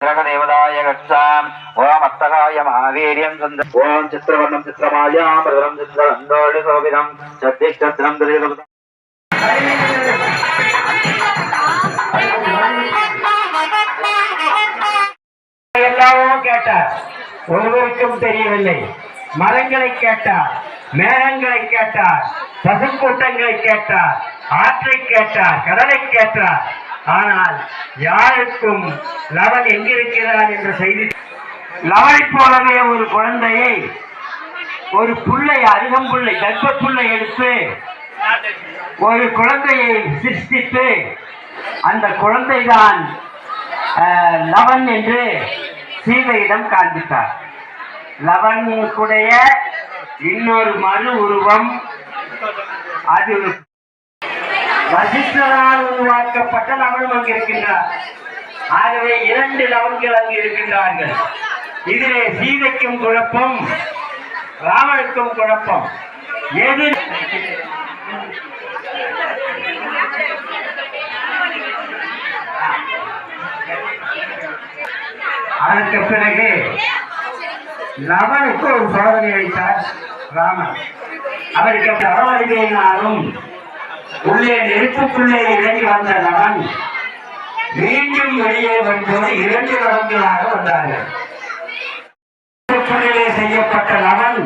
देवदाय गच्छाम ओम अत्तकाय महावीर्यं सुंदर ओम चित्रवर्णं चित्रमाल्यां प्रदरं चित्रगन्धोलिशोभितं चत्तिष्ठत्रं दरिद्रं எல்லாவோ கேட்டார். ஒருவருக்கும் தெரியவில்லை. மரங்களை கேட்டார், மேகங்களை கேட்டார், பசுக்கூட்டங்களை கேட்டார், ஆற்றை கேட்டார், கடலை கேட்டார். ஆனால் யாருக்கும் லவன் எங்கிருக்கிறார் என்ற செய்தி. லவனை போலவே ஒரு குழந்தையை, ஒரு புள்ளை, அருகம்புள்ளை, கர்ப்ப புள்ளை எடுத்து ஒரு குழந்தையை சிருஷ்டித்து அந்த குழந்தைதான் லவன் என்று சீதையிடம் காண்பித்தார். லவனுடைய இன்னொரு மறு உருவம் அது வசிஷ்டரால் உருவாக்கப்பட்ட லவனும் அங்கு இருக்கின்றார். ஆகவே இரண்டு லவன்கள் அங்கு இருக்கின்றார்கள். இதிலே சீதைக்கும் குழப்பம், ராமனுக்கும் குழப்பம். எது அதற்கு பிறகு லவனுக்கு ஒரு சோதனை அளித்தார் ராமன். அவருக்கு அரவணையினாலும் உள்ளே நெருப்புக்குள்ளே இறங்கி வந்த லவன் மீண்டும் வெளியே வரும்போது இரண்டு லவன்களாக வந்தார்கள். நெருப்புக்குள்ளே செய்யப்பட்ட லவன்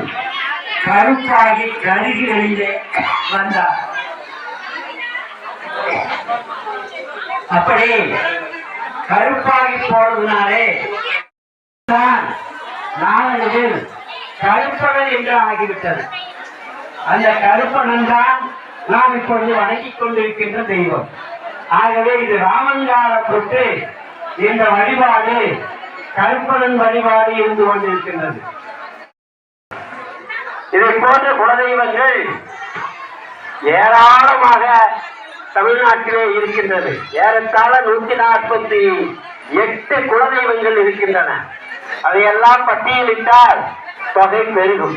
கருப்பாகி கருகி வெளியே வந்தார். அப்படி கருப்பாகி போனதுனாலே நாளடைவில் கருப்பணன் என்று ஆகிவிட்டது. அந்த கருப்பணன் தான் நாம் இப்பொழுது வணங்கிக் கொண்டிருக்கின்ற தெய்வம். ஆகவே இது ராமங்காலம் தொட்டு இந்த வழிபாடு கருப்பணன் வழிபாடு இருந்து கொண்டிருக்கின்றது. இதை போன்ற குலதெய்வங்கள் ஏராளமாக தமிழ்நாட்டிலே இருக்கின்றது. ஏறத்தாழ 148 குலதெய்வங்கள் இருக்கின்றன. அதையெல்லாம் பட்டியலிட்டால் தொகை பெருகும்.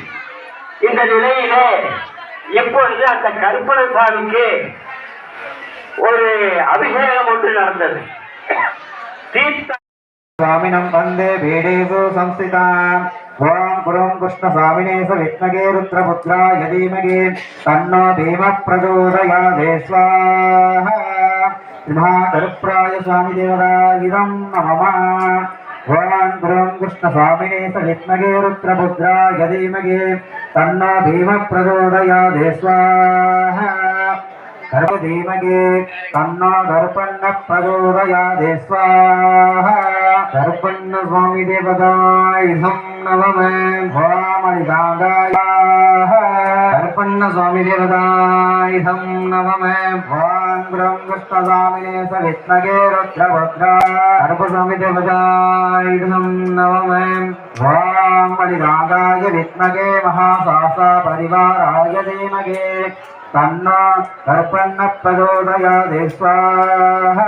இந்த நிலையிலே இப்பொழுது அந்த கருப்பண சாமிக்கு ஒரு அபிஷேகம் ஒன்று நடந்தது. स्वामिनं वन्दे भेडेषु संस्थिताम् ओम पुरं कृष्ण स्वामिने विद्महे रुद्रपुत्राय धीमहि तन्नो भीमः प्रचोदयात् स्वाहा महाकरुप्राय स्वामी देवतायं नमः ओम पुरं कृष्ण स्वामिने विद्महे रुद्रपुत्राय धीमहि तन्नो भीमः प्रचोदयात् स्वाहा धीमहि तन्नो दर्पन्न प्रचोदयात् स्वाहा दर्पन्न स्वामी देवताय नमः भवामणिदादाय दर्पन्न स्वामी देवताय नमः भवान् ब्रह्मष्टस्वामिने विद्महे रुद्रभद्रा दर्प स्वामी देवताय नमः भवामणिदादाय विद्महे महासासा परिवाराय धीमहि तन्नो दर्पन्न प्रचोदयात् स्वाहा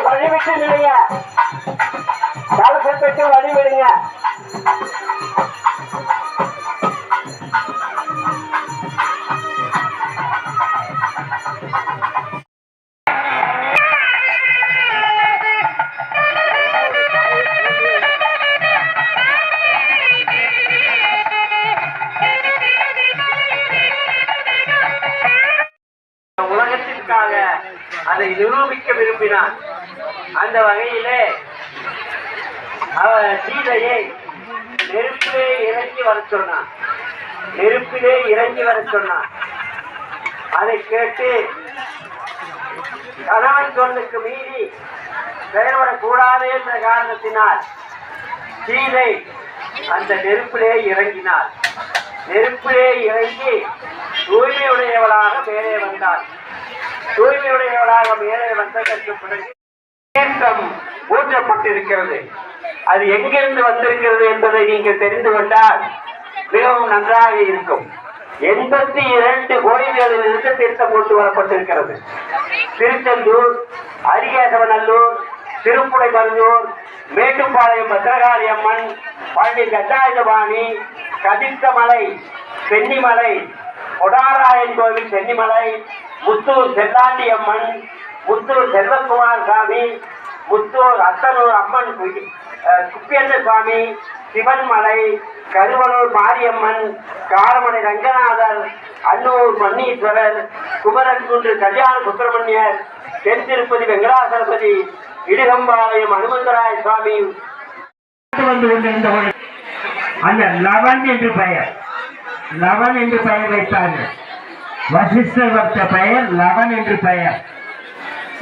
வழிவிட்டு நிலைங்க, கலசத்துக்கு வழிவிடுங்க. உலகத்திற்காக அதை நிரூபிக்க விரும்பினார். அந்த வகையிலே அவர் சீதையை நெருப்பிலே இறங்கி வர சொன்னார். நெருப்பிலே இறங்கி வர சொன்னார். அதை கேட்டு கணவன் சொல்லுக்கு மீறி செயல்படக்கூடாது என்ற காரணத்தினால் சீதை அந்த நெருப்பிலே இறங்கினார். நெருப்பிலே இறங்கி தூய்மையுடையவளாக மேலே வந்தார். தூய்மையுடையவளாக மேலே வந்ததற்கு பிறகு தேசம் ஊற்றப்பட்டிருக்கிறது. அது எங்கிருந்து வந்திருக்கிறது என்பதை நீங்கள் தெரிந்து கொண்டால் மிகவும் நன்றாக இருக்கும். 82 கோயில்களில் இருந்து தீர்த்தம் கொண்டு வரப்பட்டிருக்கிறது. திருச்செந்தூர், அரிகேசவநல்லூர், திருப்புடைமருதூர், மேட்டுப்பாளையம் பத்திரகாளி அம்மன், பழனி கட்டாயுதபாணி, கதிர்த்தமலை சென்னிமலை, கொடாராயன் கோவில் சென்னிமலை, முத்தூர் செல்லாண்டி அம்மன், முத்தூர் செல்வகுமார் சாமி, முத்தூர் அத்தனூர் அம்மன், குப்பியந்த சுவாமி, சிவன்மலை, கருவனூர் மாரியம்மன், காரமடை ரங்கநாதர், அன்னூர் மன்னீஸ்வரர், குமரன்குன்று கல்யாண சுப்பிரமணியர், தென் திருப்பதி வெங்கடாசலபதி, இடுகம்பாளையம் அனுமந்தராய சுவாமி வந்து கொண்டிருந்தவர்கள் அந்த லவன் என்று பெயர், லவன் என்று பெயர் வைத்தார்கள். வசிஷ்டர் வந்த பெயர் லவன் என்று பெயர்.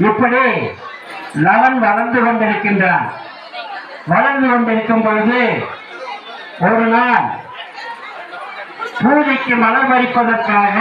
இப்படி லவன் வளர்ந்து கொண்டிருக்கின்றான். வளர்ந்து கொண்டிருக்கும் பொழுது ஒரு நாள் பூஜைக்கு மலர் பறிப்பதற்காக